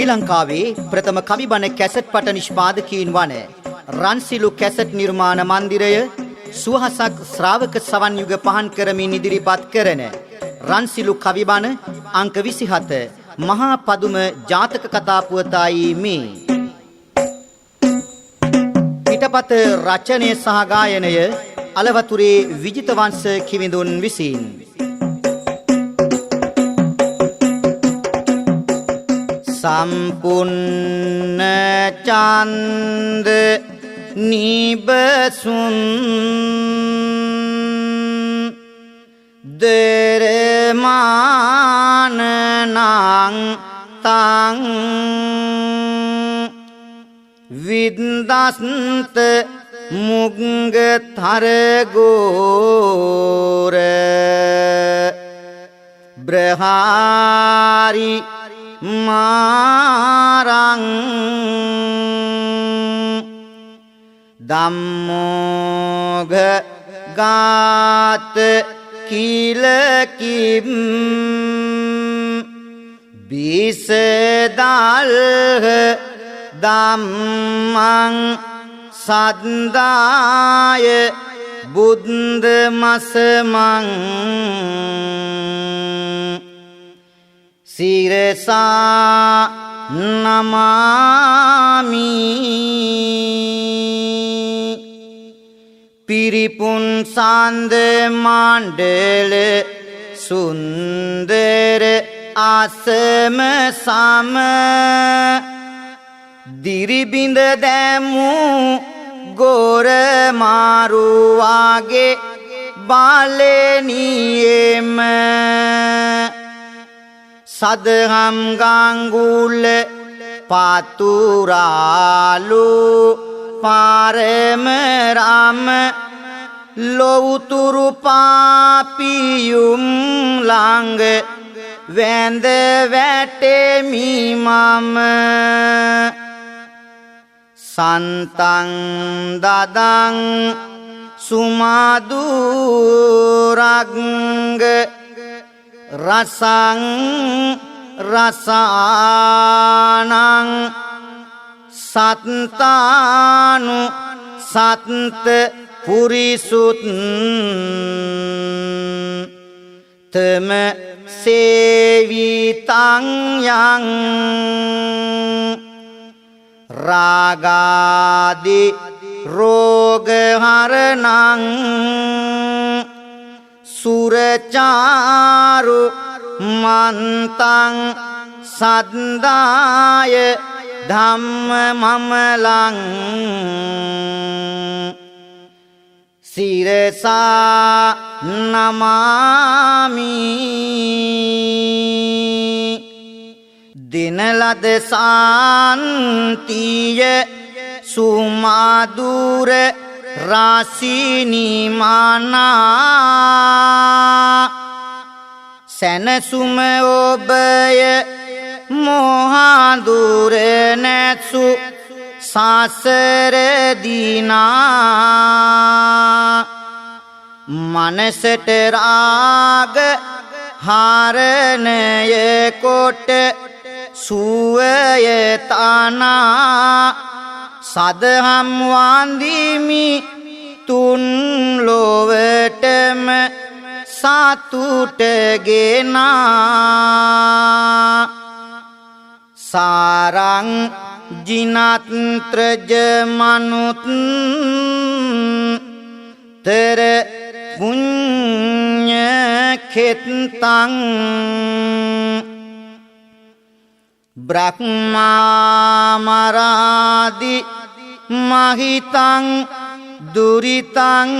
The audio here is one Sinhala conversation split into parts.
ශ්‍රී ලංකාවේ ප්‍රථම කවිබණ කැසට් පට නිෂ්පාදකීන් වන රන්සිලු කැසට් නිර්මාණ මන්දිරය සුවහසක් ශ්‍රාවක සවන් යුග පහන් කරමින් ඉදිරිපත් කරන රන්සිලු කවිබණ අංක 27 මහා පදුම ජාතක කතා පුවතයි මේ. පිටපත රචනය සහ ගායනය අලවතුරේ විජිතවංශ කිවිඳුන් විසින්. සම්පුන්න චන්ද නිබසුන් දරමානනං තං විද්දස්ත මුග්ගතරගෝර බ්‍රහාරි මාරං ධම්මෝඝ ගාත කිලකිම් බිසදල්හ ධම්මං සද්දාය බුද්ධ මසමං සිරසා නමාමි පිරිපුන් සාන්ද මණ්ඩල සුන්දර ආසම සම දිරිබිඳ දැමු ගෝර මාරුවාගේ බාලනියෙම සදහම් ගංගුල පාතුරාලු පාරම රාම ලොවුතුරු පාපියුම් ළඟ වැඳ වැටෙමි මම සන්තං දදං සුමාදුරංග රසං රසානං සත්තානු සත්ත පුරිසුත් තම සේවිතං යං රාගාදි රෝග හරණං සුරචාරු මන්තං සද්දාය ධම්ම මමලං සිරසා නමාමි දිනලද සාන්තිය සුමාදුර රාසිනිමානා සැනසුම ඔබය මොහාදුර නැත්සු සසර දිනා මනසට රාග හරණය කොට සුවය තනා සදහම් වන්දිමි තුන් ලොවටම සතුට ගෙනා සාරං ජිනත්‍රජ මනුත් තර පුඤ්ඤ කෙත්තං බ්‍රහ්මාමරාදි මහිතං දුරිතං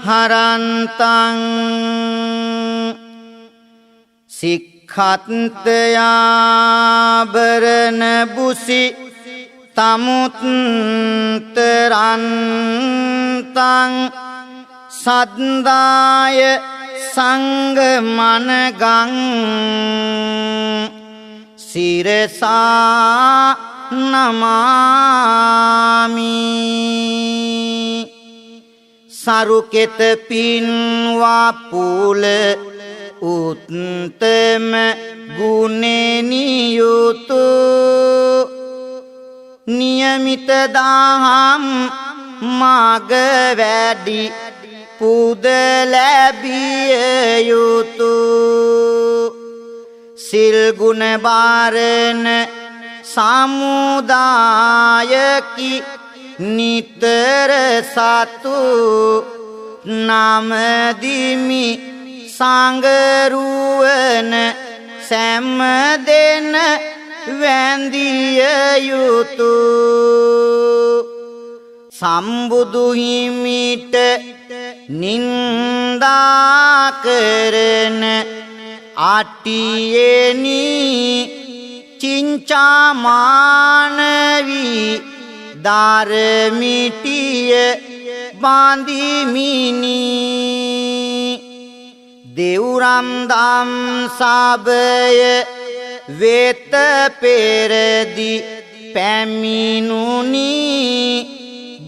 හරන්තං සික්ඛත්යාභරණ බුසි තමුත්තරන්තං සද්දාය සංගමනගං සිරසා නමාමි සරුකෙත පින්වා පුල උත්තම ගුණෙනි යුතු නියමිත දහම් මාග වැඩි පුද ලැබිය යුතු සිල් ගුණ බාරන සමුදායකි නිතර සතු නමදිමි සංගරුවන සැම දෙන වැඳිය යුතු සම්බුදු හිමිට නින්දා කරන අටියෙනි චින්චාමානවි ධර්මිටිය බාඳිමිනි දෙව්රම් දම් සබය වෙත පෙරදි පැමිණුනි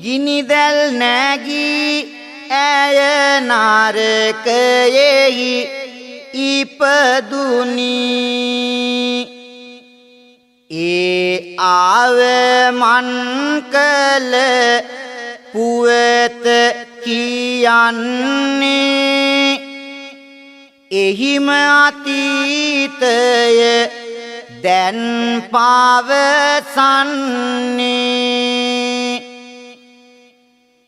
ගිනිදැල් නැගී ඇය නරකයෙහි ඉපදුනි ඒ ආවමන් කළ පුවත කියන්නේ එහිම අතීතය දැන් පවසන්නේ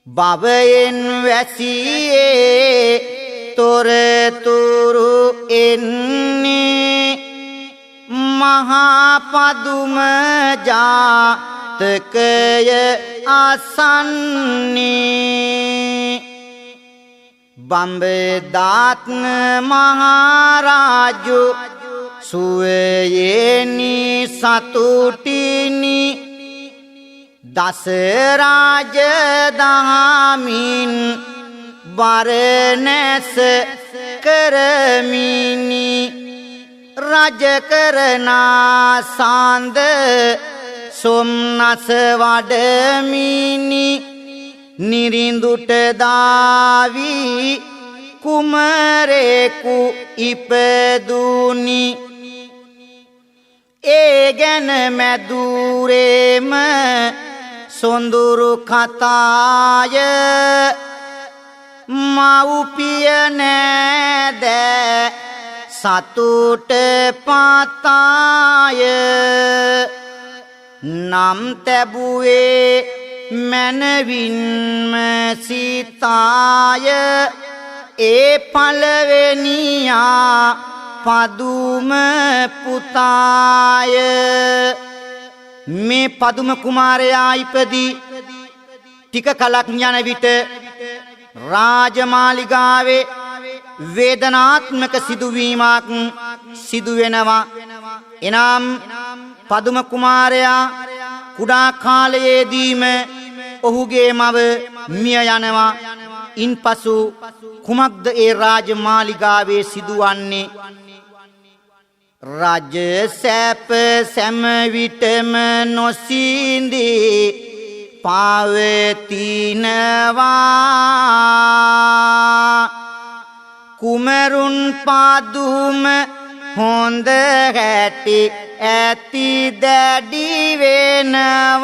භවයෙන් වැසියේ තොරතුරු එන්නේ මහා පදුම ජාතකය අසන්නේ බම්බදාත්න මහරජු සුවයේනි සතුටිනි දස රාජදහමින් වරණැස කරමිනි රජ කරනා සඳ සොම්නස වඩමිනි නිරිඳුට දාවි කුමරෙකු ඉපදුනි ඒ ගැන මැදුරේම සොඳුරු කතාය මව්පිය නෑද සතුට පතාය නම් තැබුවේ මනවින්ම සිතාය ඒ පළවෙනියා පදුම පුතාය මේ පදුම කුමාරයා ඉපදී ටික කලක් යන විට රාජමාලිගාවේ වේදනාත්මක සිදුවීමක් සිදුවෙනවා එනම් පදුම කුමාරයා කුඩා කාලයේදීම ඔහුගේ මව මිය යනවා ඉන්පසු කුමක්ද ඒ රාජමාලිගාවේ සිදුවන්නේ රජ සැප සෑම විටම නොසිඳී පවතිනවා කුමරුන් පදුම හොඳ හැටි ඇති දැඩි වෙනවා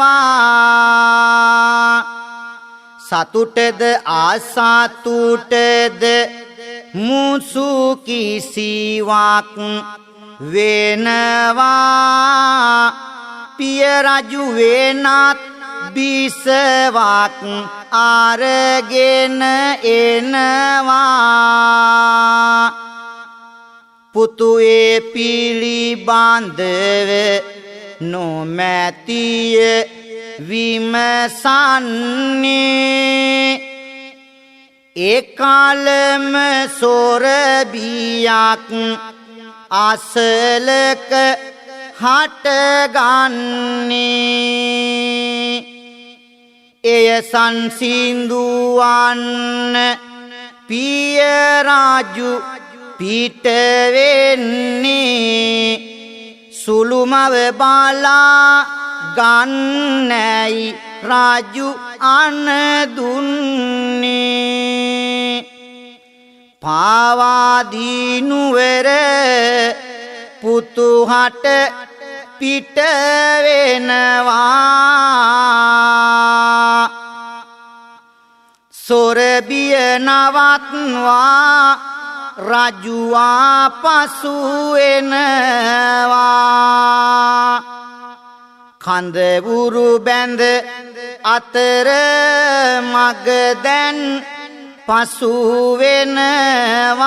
සතුටද ආසතුටද මුසු කිසිවක් වෙනවා පිය රජු වෙනත් බිසවක් අරගෙන එනවා පුතුයේ පිළිබඳව නොමැතිය විමසන්නේ ඒකාලම සොරබියක් අසලක හටගන්නේ එය සංසිඳුවන්න පිය රාජු පිට වෙන්නේ සුළුමව බලා ගන්නයි රාජු අනදුන්නේ පාවාදීනුවර පුතුහට පිට වෙනවා සොරබිය නවත්වා රජුවා පසු එනවා කඳවුරු බැඳ අතර මග දැන් පසු වෙනවා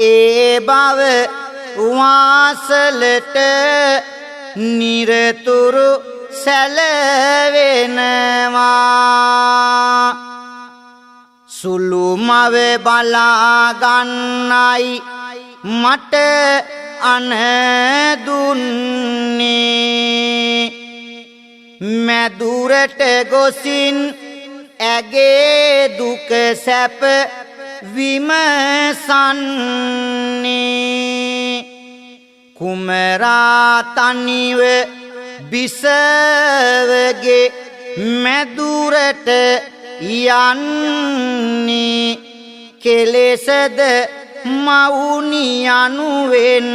ඒ බව වාසලට නිරතුරු සැලවෙනවා සුළු මව බලාගන්නයි මට අනදුන්නේ මැදුරට ගොසින් ඇගේ දුක සැප විමසන්නේ කුමරා තනිව බිසවගේ මැදුරට යන්නේ කෙලෙසද මවුනි යනුවෙන්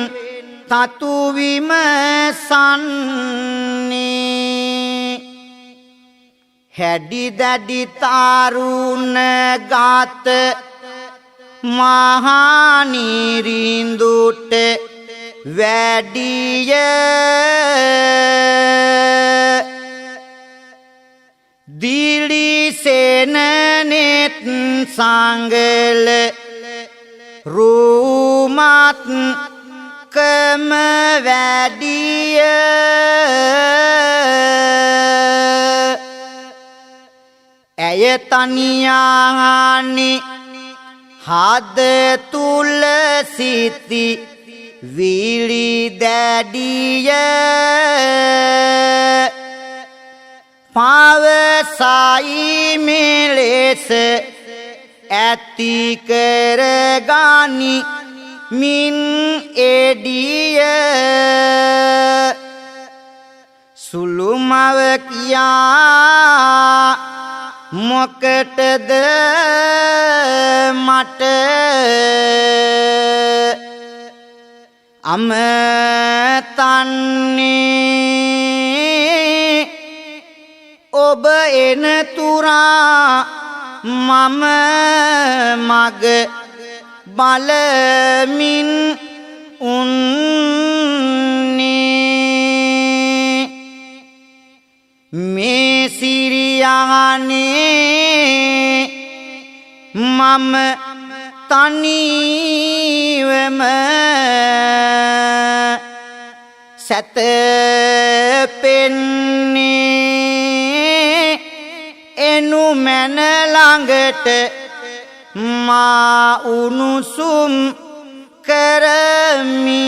තතු විමසන්නේ හැඩි දැඩි තාරුණ ගාත මහානිරින්දුට වැඩිය දිලිසෙනනෙත් සංගල රූමත් කම වැඩිය ඇය තනියානි හද තුල සිටි විලි දැඩිය පවසයි මෙලෙස ඇති කරගනි මින් එඩිය සුළු මව කියා මොකටද මට අමතන්නේ ඔබ එන තුරා මම මග බලමින් උන්නේ මේ සිරියානේ මම තනිවම සැතපෙන්නේ එනු මැන ළඟට මා උණුසුම් කරමින්නේ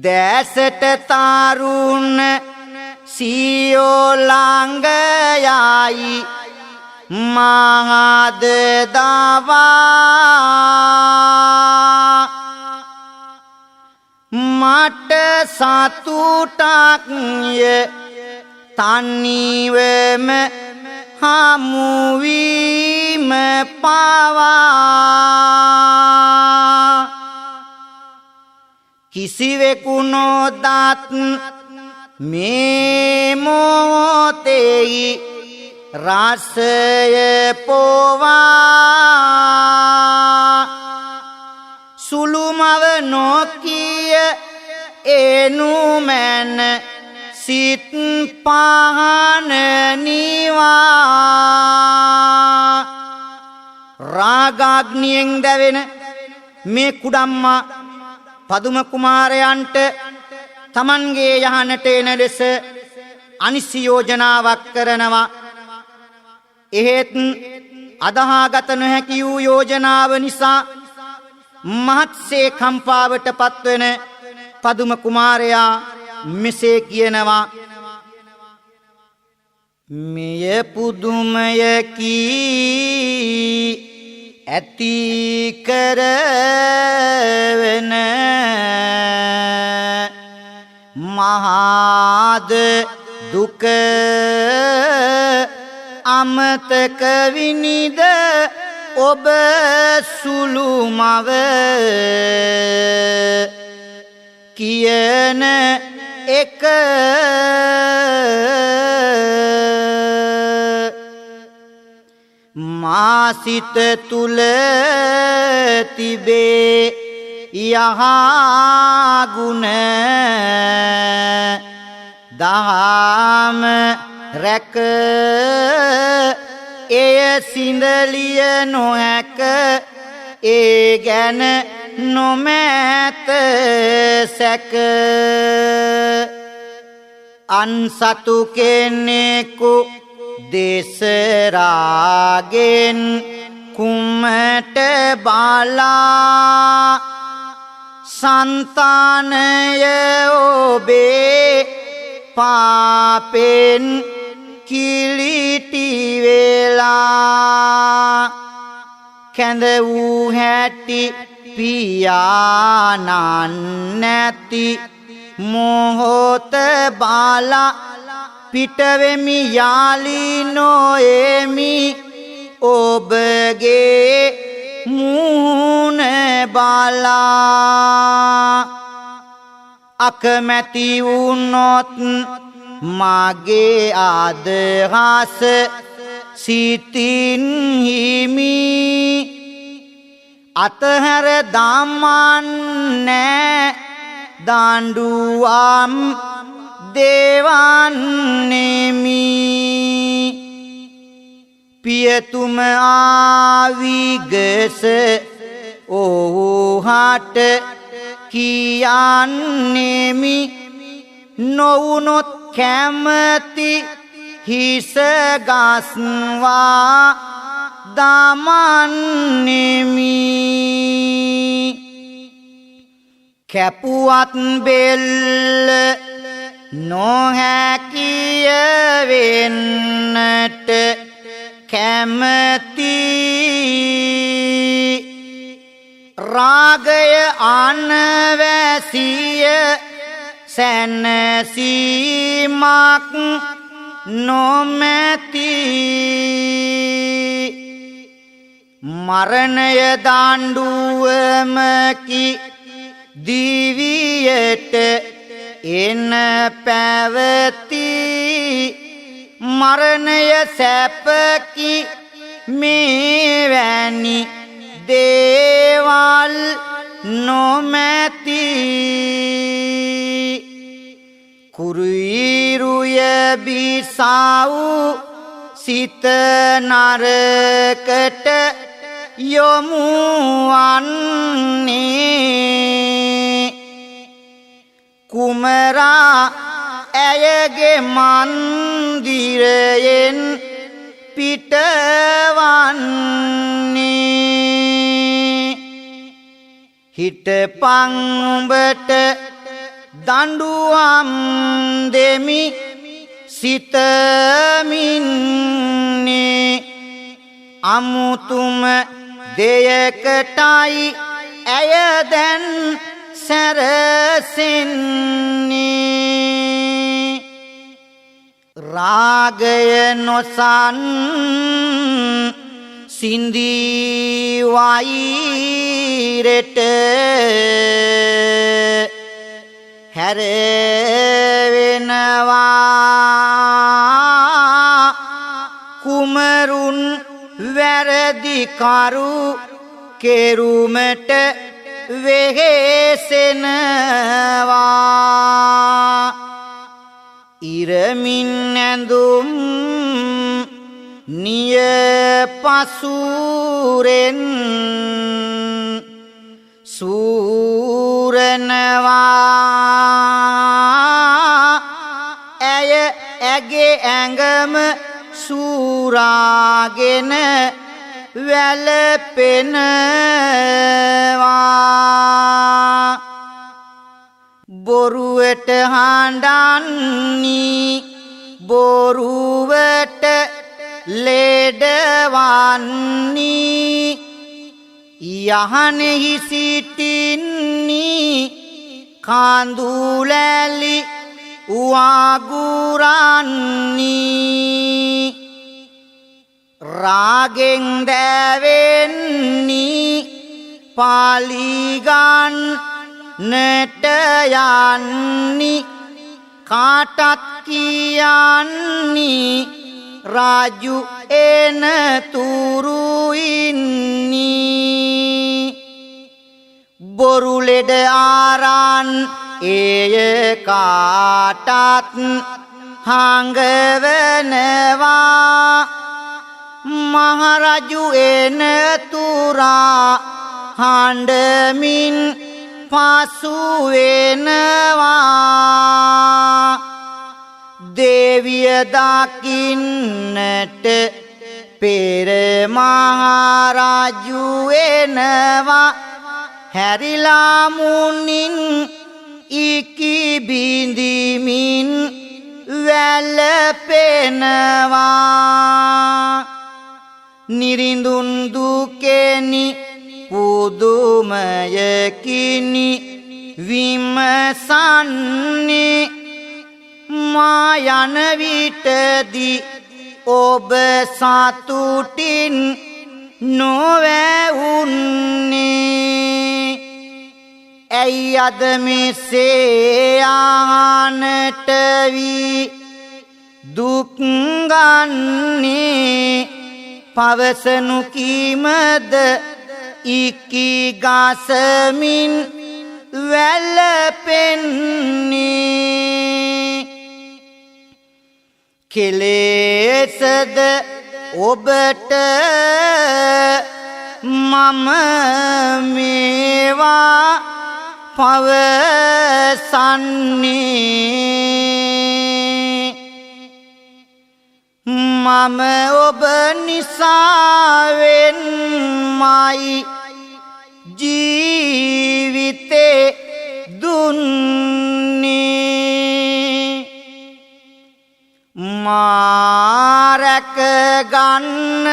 දැසට තරුණ සියෝ ළඟ යයි මහද දවා මට සතුටක් ය තනිවම හමුවීම පවා කිසිවෙකු නොදත් මේ මොහොතෙහි රසය පොවා සුළු මව නොකිය එනු මැන සිත් පහන නිවා රාගාග්නියෙන් දැවෙන මේ කුඩම්මා පදුම කුමාරයන්ට තමන්ගේ යහනට එන ලෙස අනිසි යෝජනාවක් කරනවා එහෙත් අදහාගත නොහැකි වූ යෝජනාව නිසා මහත්සේ කම්පාවට පත්වන පදුම කුමාරයා මෙසේ කියනවා මෙය පුදුමයකි ඇති කරවන මහාද දුක අමතක විනිද ඔබ සුළු මව කියන එක මා සිත තුල තිබේ යහගුණ දහම රැක එය සිඳලිය නොහැක ඒ ගැන නොමැත සැක අන්සතු කෙනෙකු දෙසරාගෙන් කුමට බලා සන්තානය ඔබේ පාපෙන් කිලිටි වෙලා කැඳ වූ හැටි පියාණන් නැති මොහොත බාලා පිටවෙමි යාලි නොඑමි ඔබගේ මුහුණ බලා අකමැති වුණොත් මගේ අදහස සිතින් හිමි අතහැර දමන්නේ දඬුවම් දෙවන්නෙමි පියතුම ආවිගස ඔහුහට කියන්නෙමි නොවුනොත් කැමති හිස ගස්වා දමන්නෙමි කැපුවත් බෙල්ල නොහැකිය වෙන්නට කැමති රාගය අනවැසිය සැනසීමක් නොමැති මරණය දඬුවමකි දිවියට එන පැවති මරණය සැපකි මේවැනි දේවල් නොමැති කුරුයිරුය බිසව් සිත නරකට යොමු වන්නේ කුමරා ඇයගේ මන්දිරයෙන් පිටවන්නේ හිටපන් උඹට දඬුවම් දෙමි සිතමින්නේ අමුතුම දෙයකටයි ඇය දැන් සැරසෙන්නේ රාගය නොසන් සිඳී වෛරෙට හැරවෙනවා කුමරුන් වැරදිකරු කෙරුමට වෙහෙසෙනවා ඉරමින් ඇඳුම් නිය පසුරෙන් සූරනවා ඇය ඇගේ ඇඟම සූරාගෙන වැළපෙනවා බොරුවට හඬන්නේ බොරුවට ලෙඩවන්නේ යහනෙහි සිටින්නේ කාඳුලැලි වගුරන්නේ රාගෙන් දැවෙන්නි පාලිගන් නට යන්නි කාටත් කියන්නි රාජු එන තුරු ඉන්නි බොරු ලෙඩ ආරන් ඒය කාටත් හංගවනවා මහරජු එන තුරා හඬමින් පසු වෙනවා දේවිය දකින්නට පෙර මහරජු එනවා හැරිලා මුනින් ඉකි බිඳිමින් වැළපෙනවා නිරිඳුන් දුකෙනි පුදුමයකිනි විමසන්නේ මා යන විටදී ඔබ සතුටින් නොවැවුන්නේ ඇයි අද මෙසේ ආනට වී දුක් ගන්නේ පවසනු කීමද ඉකි ගසමින් වැළපෙන්නේ කෙලෙසද ඔබට මම මේවා පවසන්නේ මම ඔබ නිසාවෙන්මයි ජීවිතේ දුන්නේ මා රැක ගන්න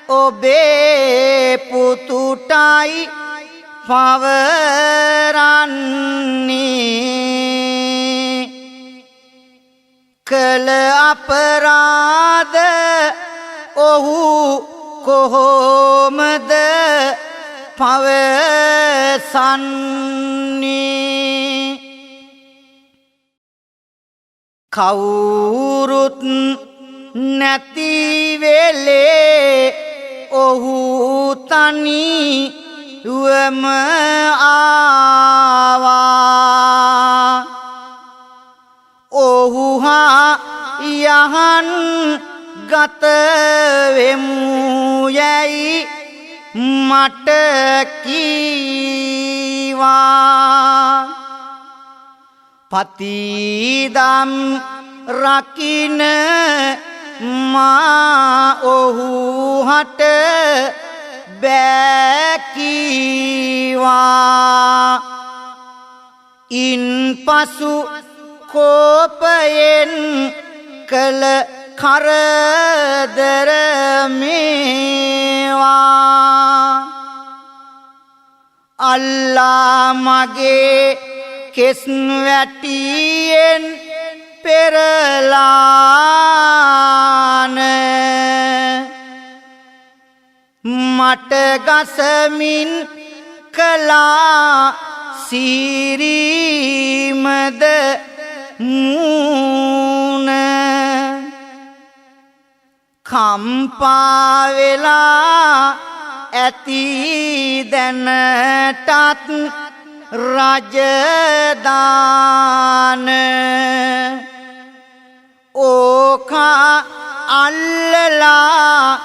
ඔබේ පුතුටයි පවරන්නේ කළ අපරාධ ඔහු කොහොමද පවසන්නේ කවුරුත් නැති වෙලේ ඔහු තනි වම ආවා ඔහු හා යහන් ගත වෙමු යැයි මට කීවා පතිදම් රකින මා ඔහු හට බැකීවා ඉන් පසු කෝපයෙන් කළ කරදර මේවා අල්ලා මගේ කෙස් වැටියෙන් පෙරලාන මට ගසමින් කළා සිරීමද මූණ කම්පා වෙලා ඇති දැනටත් රජදාන ඕකා අල්ලලා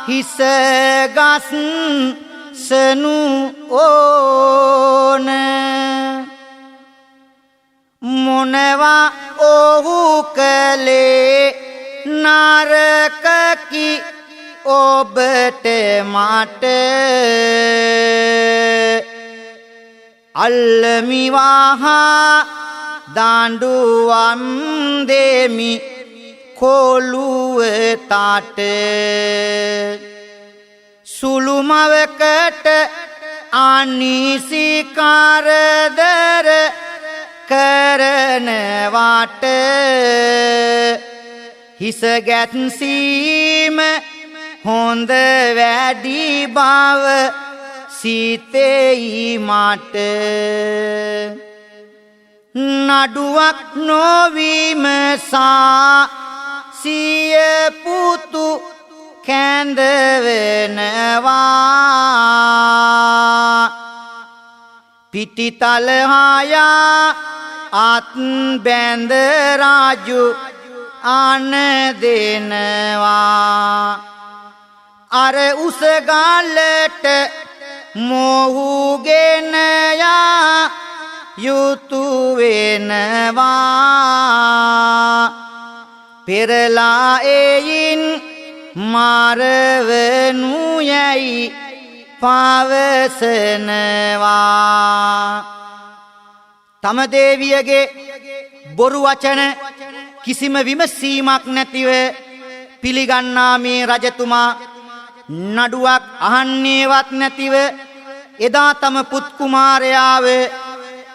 හිසගස් සනු ඕන මොනවා ඔහු කළේ නරකකි ඔබට මට අල්ලමිවාහා දාණ්ඩුවම් දෙමි කොළුවතාට සුළුමවකට අනිසි කරදර කරනවාට හිස ගැත්සීම හොඳ වැඩි බව සිතෙයි මට නඩුවක් නොවිමසා සිය පුතු කැඳවෙනවා පිටිතල හායා අත් බැඳ රාජු අන දෙනවා අර උසගල්ලට මොහුගෙන යා යුතු වෙනවා පෙරලා එයින් මාරවනු යැයි පවසනවා තම දේවියගේ බොරු වචන කිසිම විමසීමක් නැතිව පිළිගන්නා මේ රජතුමා නඩුවක් අහන්නේවත් නැතිව එදා තම පුත් කුමාරයාව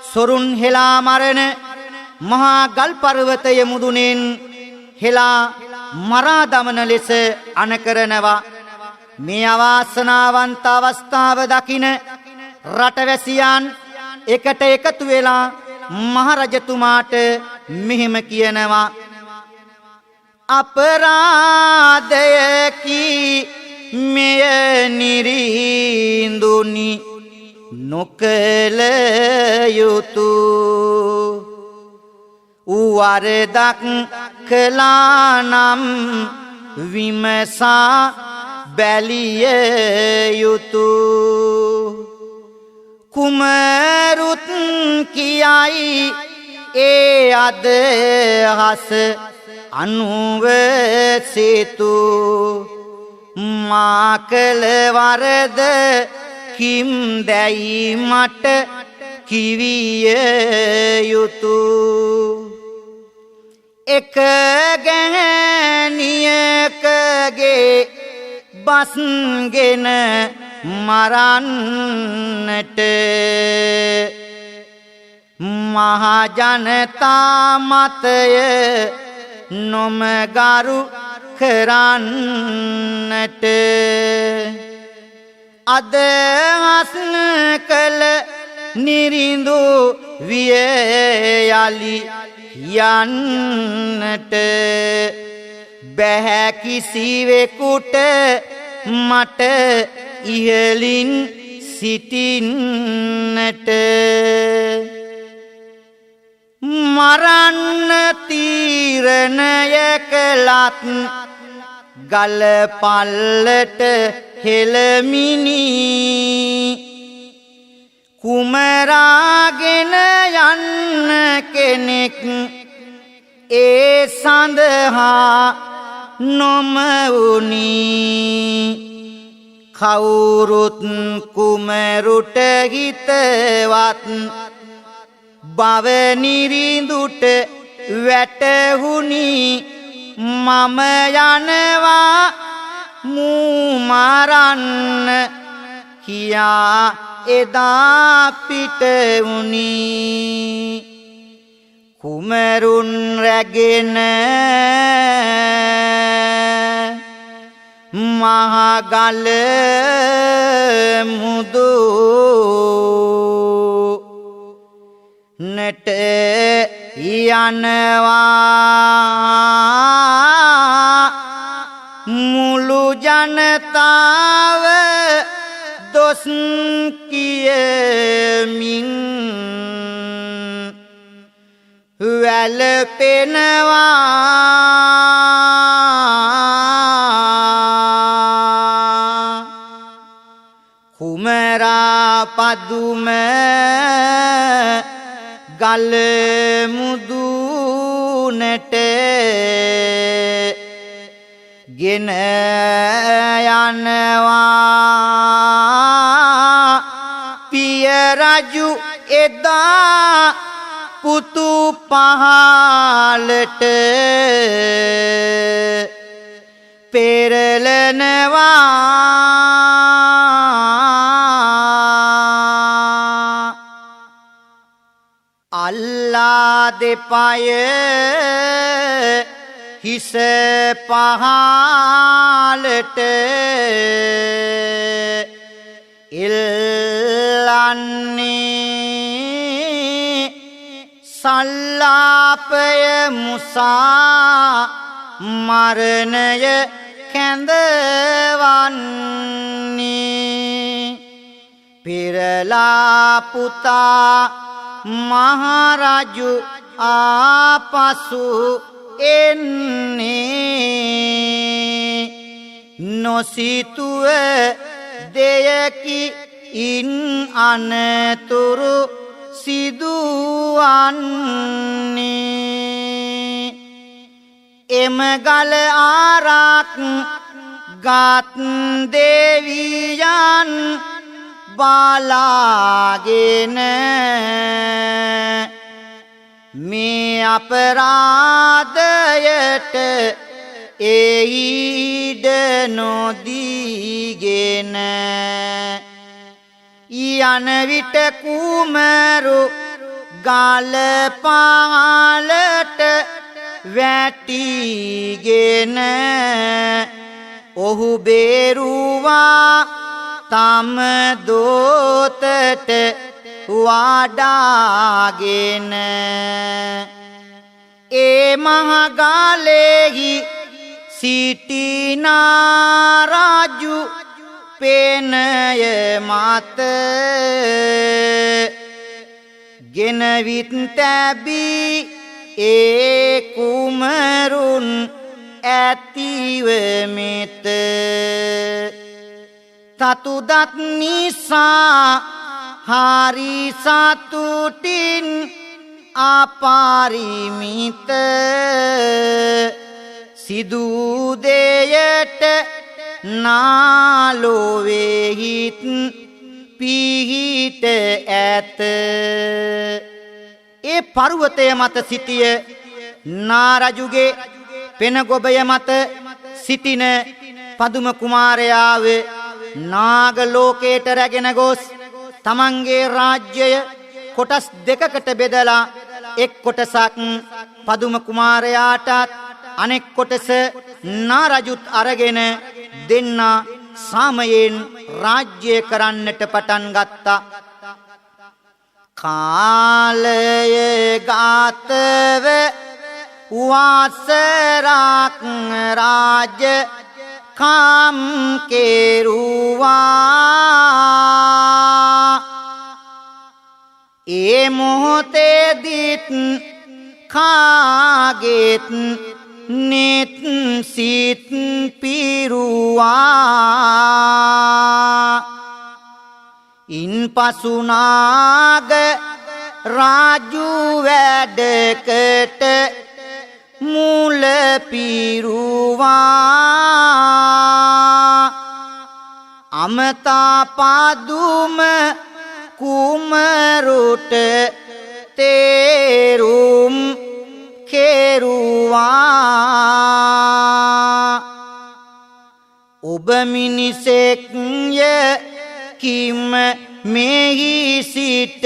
සොරුන් හෙලා මරණ මහා ගල් පර්වතය මුදුනෙන් හෙලා මරා දමන ලෙස අනකරනවා මේ අවාසනාවන්ත අවස්ථාව දකින රටවැසියන් එකට එකතු වෙලා මහරජතුමාට මෙහෙම කියනවා අපරාධයකි මෙය නිරිඳුනි නොකල යුතු වරදක් කළා නම් විමසා බැලිය යුතු කුමරුත් කියයි ඒ අදහස අනුවසිතු මා කළ වරද කිම් දැයි මට කිවිය යුතු එක ගැහැණියකගේ බස්ගෙන මරන්නට මහජනතා මතය නොමගරු කරන්නට අදහස් කළ නිරිඳු විය යලි යන්නට බැහැ කිසිවෙකුට මට ඉහලින් සිටින්නට මරන්න තීරණය කළත් ගල පල්ලට හෙළමිනි කුමරාගෙන යන්න කෙනෙක් ඒ සඳහා නොමවුනි කවුරුත් කුමරුට හිතවත් බව නිරිඳුට වැටහුණි මම යනවා මූ මරන්න කියා එදා පිට වුණි කුමරුන් රැගෙන මහගල මුදු නට යනවා මුළු ජනතාව දොස් කියමින් වැළපෙනවා කුමරා පදුම ගල මුදුනට ගෙන යනවා පිය රජු එදා පුතු පහලට පෙරලනවා අල්ලා දෙපය හිස පහලට ඉල්ලන්නේ සල්ලාපය මුසා මරණය කැඳවන්නේ පෙරලා පුතා මහරජු ආපසු එන්නේ නොසිතුව දෙයකි ඉන් අනතුරු සිදුවන්නේ එමගල ආරක් ගත් දෙවියන් බලාගෙන මේ අපරාධයට එයිද නොදීගෙන යන විට කුමරු ගල පාලට වැටිගෙන ඔහු බේරුවා තම දෝතට වඩාගෙන ඒ මහගලෙහි සිටිනා රජු පෙනය මත ගෙනවිත් තැබී ඒ කුමරුන් ඇතිව මෙත තතුදත් නිසා හරි සතුටින් අපරිමිත සිදුදෙයට නාලොවෙහිත් පිහිට ඇත ඒ පර්වතය මත සිටිය නාරජුගේ පෙනගොබය මත සිටින පදුම කුමාරයාව නාග ලෝකයට රැගෙන ගොස් තමන්ගේ රාජ්‍යය කොටස් දෙකකට බෙදලා එක් කොටසක් පදුම කුමාරයාටත් අනෙක් කොටස නාරජුත් අරගෙන දෙන්නා සාමයෙන් රාජ්‍ය කරන්නට පටන් ගත්තා. කාලය ගතව වසරක් රාජ කම් කෙරුවා ඒ මොහොතේදීත් කාගෙත් නෙත් සිත් පිරුවා ඉන්පසු නාග රාජු වැඩකට මුල පිරුවා අමතා පදුම කුමරුට තේරුම් කෙරුවා ඔබ මිනිසෙක්ය කිම මෙහි සිට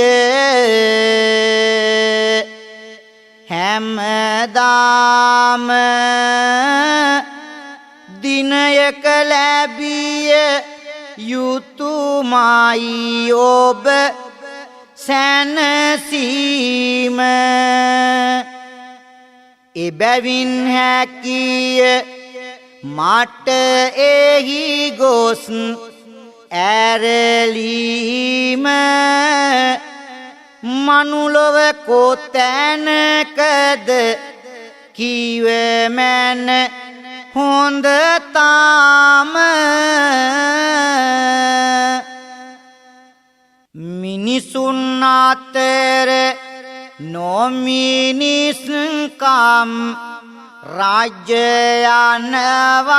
හැමදාම දිනයක ලැබිය යුතුමයි ඔබ සැනසීම එබැවින් හැකිය මට එහි ගොස් ඇරලීම මනුලොව කොතැනකද කිව මැන හොඳ තාම මිනිසුන් අතර නොමිනිස්කම් රාජ්‍ය යනවා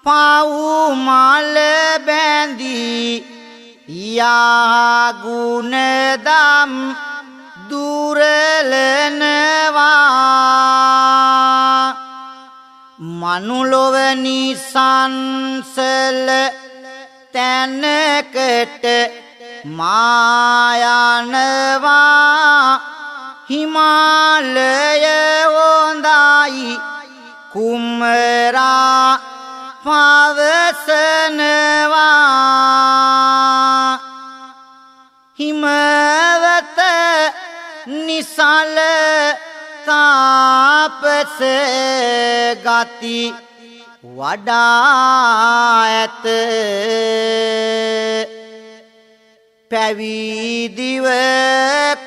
පවුමල බැඳී යාගුණදම් දුරලනවා මනුලොව නිසංසල තැනකට මායනවා හිමාලය හොඳයි කුමරා පවසනවා හිමවත නිසල තාපස ගති වඩා ඇත පැවිදිව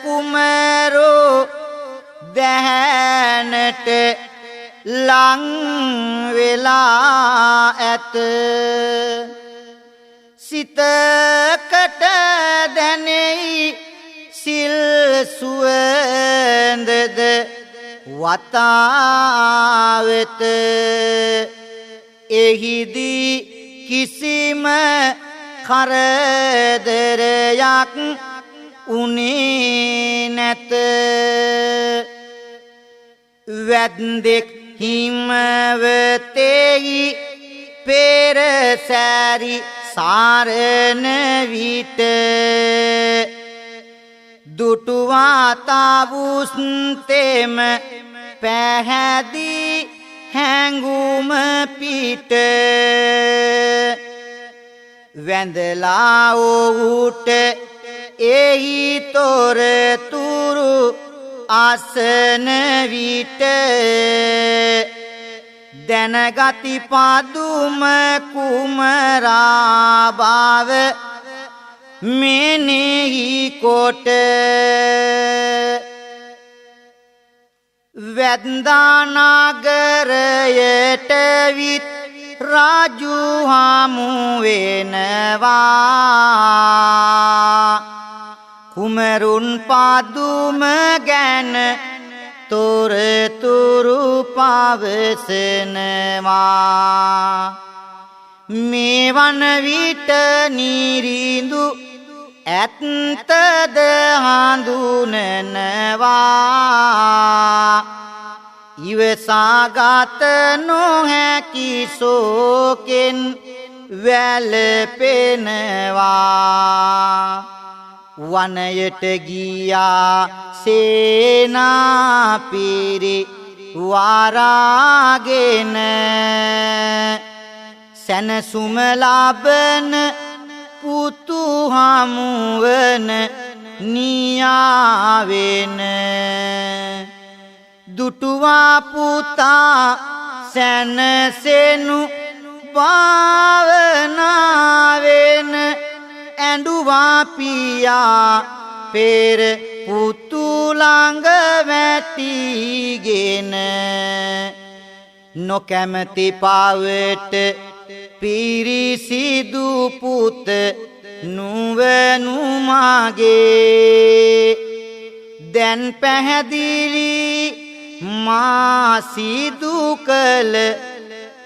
කුමරෝ දැහැනට ලං වෙලා ඇත සිතකට දැනෙයි සිල් සුවඳද වතාවෙත එහිදී කිසිම කරදරයක් උනේ නැත වැද්දෙක් හිමවතෙහි පෙර සැරි සාරන විට දුටුවා තාවුස්තෙම පැහැදී හැඟුම පිට වැඳලා ඔහුට එහි තොරතුරු අසන විට දැනගති පදුම කුමරා බව මෙනෙහි කොට වැද්දා නගරයට විත් රාජු හමු වෙනවා කුමරුන් පදුම ගැන තොරතුරු පවසනවා මේ වන විට නිරිඳු ඇත්තද හඳුනනවා ඉවසාගත නොහැකි සෝකෙන් වැළපෙනවා වනයට ගියා සේනා පිරි වාරාගෙන සැනසුම ලබන පුතු හමුවන නියාවෙන දුටුවා පුතා සැනසෙනු භාවනාවෙන ඇඬුවා පියා පෙර පුතු ළඟ වැටිගෙන නොකැමති පවට පිරිසිදු පුත නුවණු මාගේ දැන් පැහැදිලි මා සිදු කළ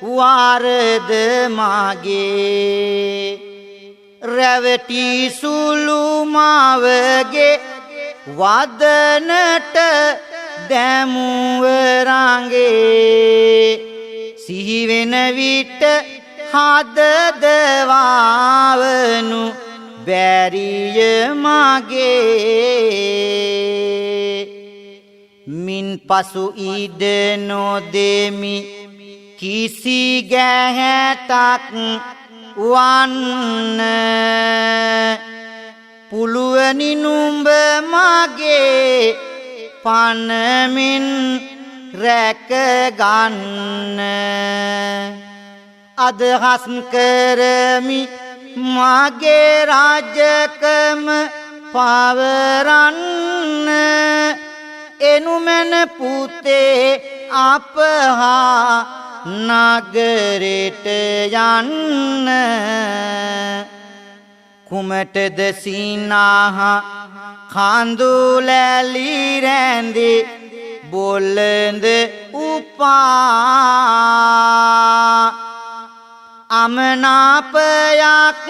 වරද මාගේ රැවටි සුළු මාවගේ වදනට දැමුව රංගේ සිහිවෙන විට හදද වාවනු බැරිය මගේ මින් පසු ඉඩ නොදෙමි කිසි ගැහැටක් වන්න පුළුවනි නුඹ මගේ පනමින් රැකගන්න අදහස් කරමි මගේ රාජකම පවරන්න එනුමැන පුතේ අපහා නගරෙට යන්න කුමටද සිනාහ කඳුලැලි රැඳි බොල්ලඳ උපා අමනාපයක්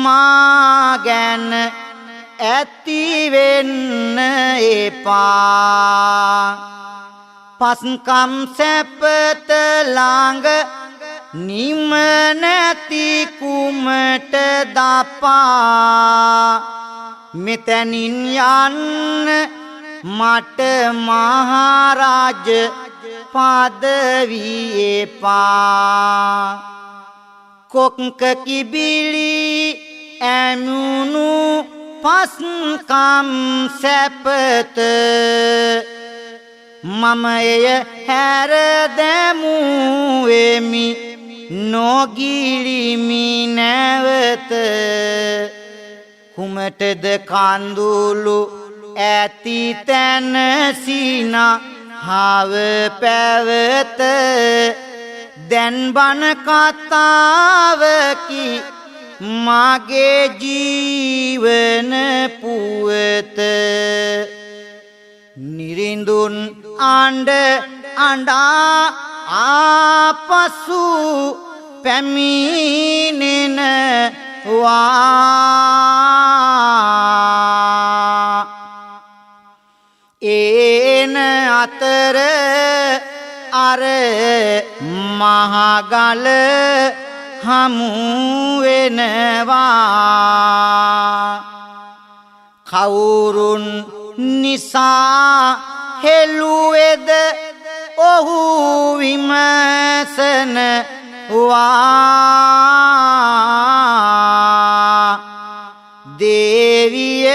මා ගැන ඇති වෙන්න එපා පස්කම් සැපත ළඟ නිම නැති කුමට දපා මෙතනින් යන්න මට මහරජ පදවියේ පා කොක්ක කිබිලි ඇමුණු පස්කම් සැපත මම එය හැර දැමුවෙමි නොගිලිමි නැවත කුමටද කඳුළු ඇති තැන සිනා හව පැවත දැන් බන කතාවකි මගේ ජීවන පුවත නිරිඳුන් අඬ අඬා ආපසු පැමිණෙනවා ඒන අතර අර මහගල හමු වෙනවා කවුරුන් නිසා හෙළුවේද ඔහු විමසනවා දේවිය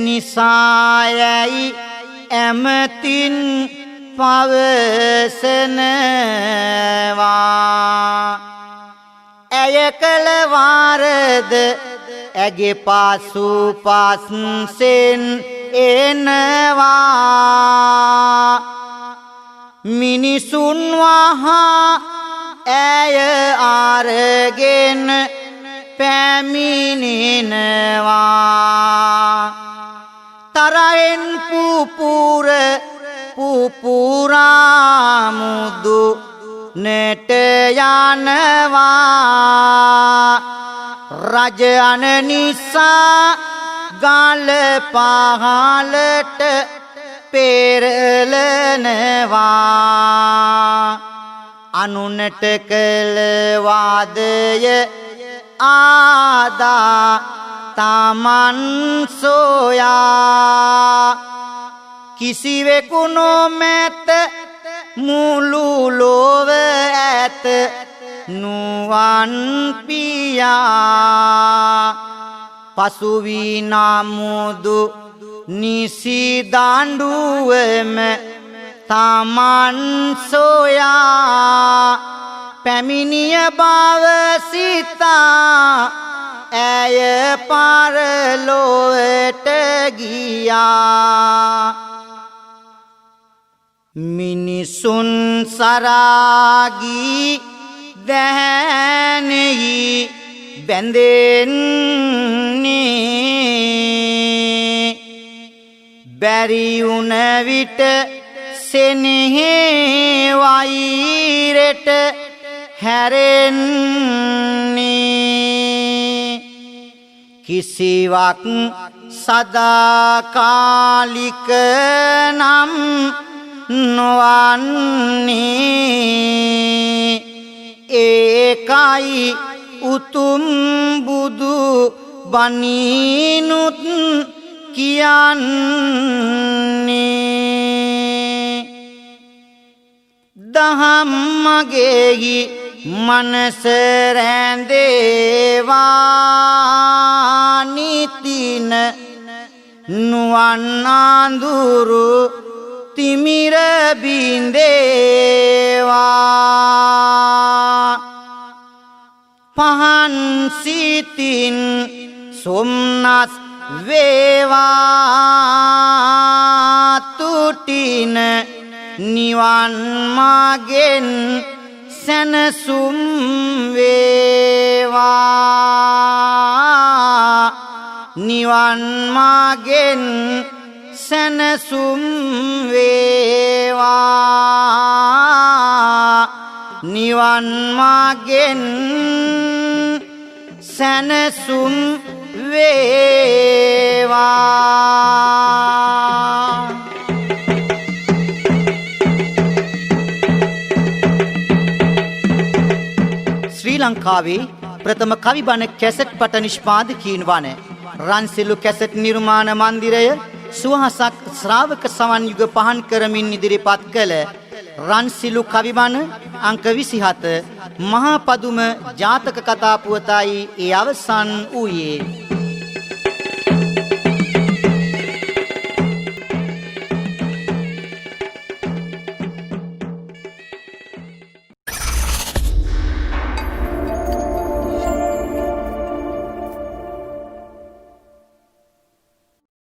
නිසායයි ඇමතින් පවසනවා ඇය කළ වාරද ඇගේ පාසු පස්සෙන් එනවා මිනිසුන් වහා ඇය අරගෙන පැමිණෙනවා තරයෙන් පුපුරා මුදු නෙට යනවා රජ අන නිසා ගල පහලට පෙරලනවා අනුනට කළ වාදය ආදා තමන් සොයා කිසිවෙකු නොමැත මුළු ලොව ඇත නුවන් පියා පසුවී නමුදු නිසි දඬුවම තමන් සොයා පැමිණිය බව සිතා ඇය පරලොවට ගියා මිනිසුන් සරාගී දැනෙහි බැඳෙන්නේ බැරි වුණ විට සෙනෙහේ වෛරෙට හැරෙන්නේ කිසිවක් සදාකාලික නම් නොවන්නේ ඒකයි උතුම් බුදු බණිනුත් කියන්නේ දහම් මගෙහි මනස රැඳේවා නිතින නුවන් අඳුරු තිමිර බින්දේවා පහන් සිතින් සොම්නස් වේවා තුටින නිවන් මාගෙන් සැනසුම් වේවා නිවන් මාගෙන් සැනසුම් වේවා නිවන් මාගෙන් සැනසුම් වේවා ශ්‍රී ලංකාවේ ප්‍රථම කවි බණ කැසට් පට නිෂ්පාදකීන් වන රන්සිලු කැසට් නිර්මාණ මන්දිරය සුවහසක් ශ්‍රාවක සවන් යුග පහන් කරමින් ඉදිරිපත් කළ රන්සිලු කවිබණ අංක 27 මහා පදුම ජාතක කතා පුවතයි ඒ අවසන් වූයේ.